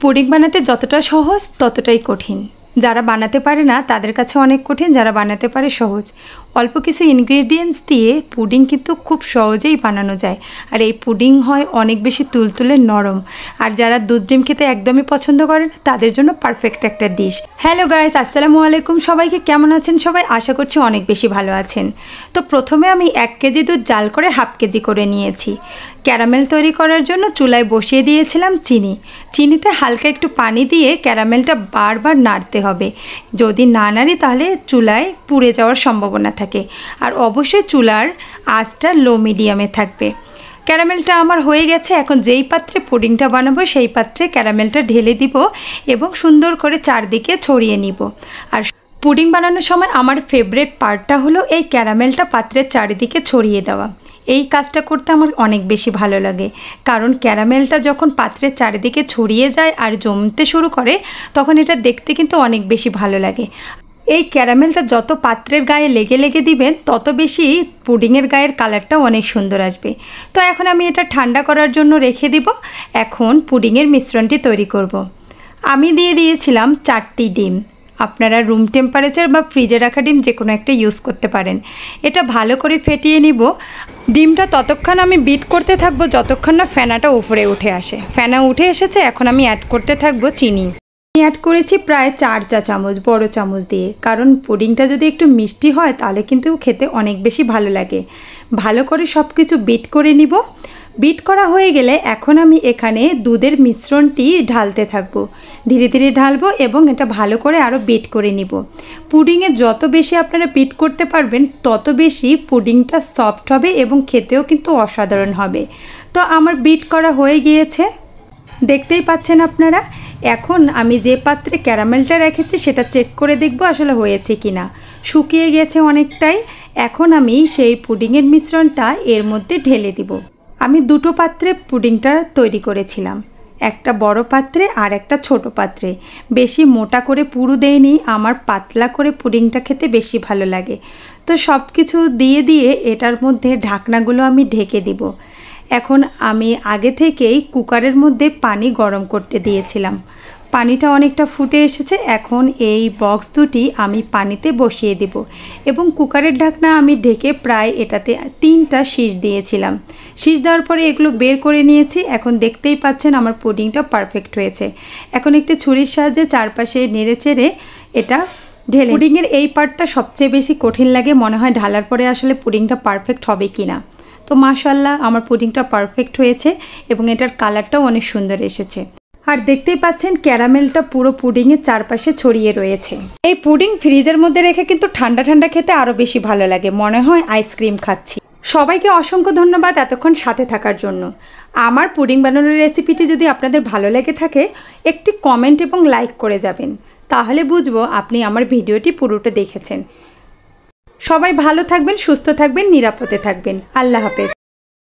Pudding বানাতে যতটা সহজ ততটাই কঠিন। যারা বানাতে পারে না তাদের কাছে অনেক কঠিন, যারা বানাতে পারে সহজ। অল্প কিছু ইনগ্রেডিয়েন্টস দিয়ে পুডিং কিন্তু খুব সহজেই বানানো যায়। আর এই পুডিং হয় অনেক বেশি তুলতুলে নরম। আর যারা দুধ ডিম খেতে একদমই পছন্দ করে না তাদের জন্য পারফেক্ট একটা ডিশ। হ্যালো গাইস, আসসালামু আলাইকুম। সবাইকে কেমন আছেন সবাই? আশা করছি অনেক বেশি ভালো আছেন। তো প্রথমে আমি 1 কেজি দুধ জাল করে হাফ কেজি করে নিয়েছি। ক্যারামেল তৈরি করার জন্য চুলায় বসিয়ে দিয়েছিলাম চিনিতে হালকা একটু পানি দিয়ে ক্যারামেলটা বারবার নাড়তে হবে। যদি না নাড়ি তাহলে চুলায় পুড়ে যাওয়ার সম্ভাবনা থাকে। আর অবশ্যই চুলার আঁচটা লো মিডিয়ামে থাকবে। ক্যারামেলটা আমার হয়ে গেছে। এখন যেই পাত্রে পুডিংটা বানাবো সেই পাত্রে ক্যারামেলটা ঢেলে দিব এবং সুন্দর করে চারদিকে ছড়িয়ে নিব। আর পুডিং বানানোর সময় আমার ফেভারিট পার্টটা হলো এই ক্যারামেলটা পাত্রের চারিদিকে ছড়িয়ে দেওয়া। এই কাজটা করতে আমার অনেক বেশি ভালো লাগে, কারণ ক্যারামেলটা যখন পাত্রের চারিদিকে ছড়িয়ে যায় আর জমতে শুরু করে তখন এটা দেখতে কিন্তু অনেক বেশি ভালো লাগে। এই ক্যারামেলটা যত পাত্রের গায়ে লেগে লেগে দিবেন তত বেশি পুডিংয়ের গায়ের কালারটাও অনেক সুন্দর আসবে। তো এখন আমি এটা ঠান্ডা করার জন্য রেখে দিব। এখন পুডিংয়ের মিশ্রণটি তৈরি করব। আমি দিয়ে দিয়েছিলাম 4টি ডিম। আপনারা রুম টেম্পারেচার বা ফ্রিজে রাখা ডিম যে কোনো একটা ইউজ করতে পারেন। এটা ভালো করে ফেটিয়ে নিব। ডিমটা ততক্ষণ আমি বিট করতে থাকবো যতক্ষণ না ফেনাটা উপরে উঠে আসে। ফেনা উঠে এসেছে, এখন আমি অ্যাড করতে থাকবো চিনি। অ্যাড করেছি প্রায় 4 চা চামচ বড় চামচ দিয়ে, কারণ পুডিংটা যদি একটু মিষ্টি হয় তাহলে কিন্তু খেতে অনেক বেশি ভালো লাগে। ভালো করে সব কিছু বিট করে নিব। বিট করা হয়ে গেলে এখন আমি এখানে দুধের মিশ্রণটি ঢালতে থাকবো। ধীরে ধীরে ঢালবো এবং এটা ভালো করে আরও বিট করে নিব। পুডিংয়ে যত বেশি আপনারা বিট করতে পারবেন তত বেশি পুডিংটা সফট হবে এবং খেতেও কিন্তু অসাধারণ হবে। তো আমার বিট করা হয়ে গিয়েছে, দেখতেই পাচ্ছেন আপনারা। এখন আমি যে পাত্রে ক্যারামেলটা রেখেছি সেটা চেক করে দেখব আসলে হয়েছে কি না। শুকিয়ে গেছে অনেকটাই। এখন আমি সেই পুডিংয়ের মিশ্রণটা এর মধ্যে ঢেলে দিব। আমি দুটো পাত্রে পুডিংটা তৈরি করেছিলাম, একটা বড় পাত্রে আর একটা ছোট পাত্রে। বেশি মোটা করে পুরু দেয়নি, আমার পাতলা করে পুডিংটা খেতে বেশি ভালো লাগে। তো সব কিছু দিয়ে এটার মধ্যে ঢাকনাগুলো আমি ঢেকে দিব। এখন আমি আগে থেকেই কুকারের মধ্যে পানি গরম করতে দিয়েছিলাম। পানিটা অনেকটা ফুটে এসেছে। এখন এই বক্স দুটি আমি পানিতে বসিয়ে দেব এবং কুকারের ঢাকনা আমি ঢেকে প্রায় এটাতে 3টা শীষ দিয়েছিলাম। শীষ দেওয়ার পরে এগুলো বের করে নিয়েছি। এখন দেখতেই পাচ্ছেন আমার পুডিংটা পারফেক্ট হয়েছে। এখন একটি ছুরির সাহায্যে চারপাশে নেড়েচেড়ে এটা ঢেলে। পুডিংয়ের এই পার্টটা সবচেয়ে বেশি কঠিন লাগে, মনে হয় ঢালার পরে আসলে পুডিংটা পারফেক্ট হবে কি না। তো মাশাআল্লাহ আমার পুডিংটা পারফেক্ট হয়েছে এবং এটার কালারটাও অনেক সুন্দর এসেছে। আর দেখতেই পাচ্ছেন ক্যারামেলটা পুরো পুডিংয়ের চারপাশে ছড়িয়ে রয়েছে। এই পুডিং ফ্রিজের মধ্যে রেখে কিন্তু ঠান্ডা ঠান্ডা খেতে আরও বেশি ভালো লাগে, মনে হয় আইসক্রিম খাচ্ছি। সবাইকে অসংখ্য ধন্যবাদ এতক্ষণ সাথে থাকার জন্য। আমার পুডিং বানানোর রেসিপিটি যদি আপনাদের ভালো লেগে থাকে একটি কমেন্ট এবং লাইক করে যাবেন, তাহলে বুঝবো আপনি আমার ভিডিওটি পুরোটা দেখেছেন। সবাই ভালো থাকবেন, সুস্থ থাকবেন, নিরাপদে থাকবেন। আল্লাহ হাফেজ।